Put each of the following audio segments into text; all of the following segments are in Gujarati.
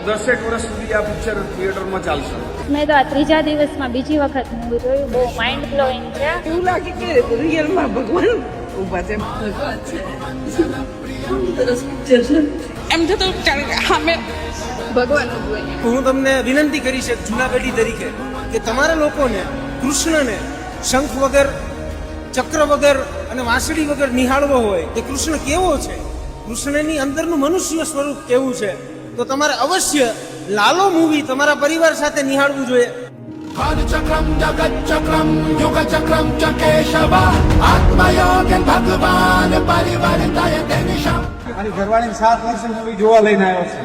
10 વર્ષ સુધી આ પિક્ચર થિયેટરમાં ચાલશે. મેં તો આ ત્રીજા દિવસમાં બીજી વખત મૂવી જોયું. બહુ માઇન્ડ બ્લોઈંગ છે. એવું લાગે કે રિયલમાં ભગવાન ઊભા છે. એમ થતું સામે ભગવાન ઊભું. હું તમને વિનંતી કરીશ એક જૂના પેઢી તરીકે કે તમારા લોકોને કૃષ્ણને શંખ વગર, ચક્ર વગર અને વાંસળી વગર નિહાળવો હોય કે કૃષ્ણ કેવો છે, કૃષ્ણની અંદરનું મનુષ્ય સ્વરૂપ કેવું છે, તો તમારે અવશ્ય લાલો મૂવી તમારા પરિવાર સાથે નિહાળવું જોઈએ. ચક્રમ જગત ચક્રમ યુગ ચક્રમ ચ કેશવ આત્મયોગન ભગવાન પરિવર્તય તેનિશમ. મારી ઘરવાળી 7 વર્ષે મૂવી જોવા લઈને આવ્યો છે.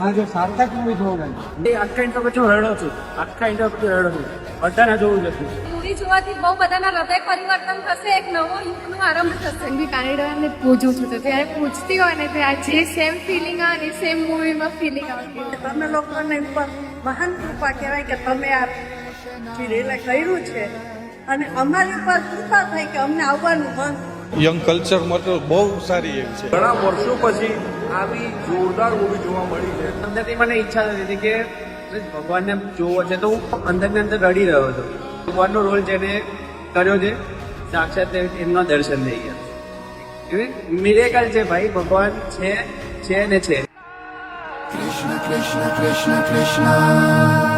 અને જો સાર્થક મૂવી જોવા ગઈ આખા ઇન્ટરવ્યુ પછી રડો છું. આખા ઇન્ટરવ્યુ પછી રડો છું. બધાને જોવું જતું. મૂવી જોવાથી બહુ બધાના હૃદય પરિવર્તન થશે, એક નવો યુગનો આરંભ થશે. બી કાનેડાને પૂછું છું તો ત્યારે પૂછતી હોય ને ત્યારે જે સેમ ફિલિંગ આવે ને સેમ મૂવીમાં ફિલિંગ આવતી. તમે લોકોને ઉપર મહાન કૃપા કહેવાય કે તમે આ સિરિયલ કર્યું છે અને અમારી ઉપર કૃપા થઈ કે અમને આવવાનું મન. યંગ કલ્ચર માટે બહુ સારી એવી છે. ઘણા વર્ષો પછી આવી જોરદાર મૂવી જોવા મળી છે. અંદરથી મને ઈચ્છા થતી હતી કે ભગવાનને જોવો છે, તો હું અંદરની અંદર રડી રહ્યો હતો. ભગવાનનો રોલ જેને કર્યો છે, સાક્ષાત એમના દર્શન થઈ ગયા. મિરેકલ છે ભાઈ, ભગવાન છે ને છે. કૃષ્ણ કૃષ્ણ કૃષ્ણ કૃષ્ણ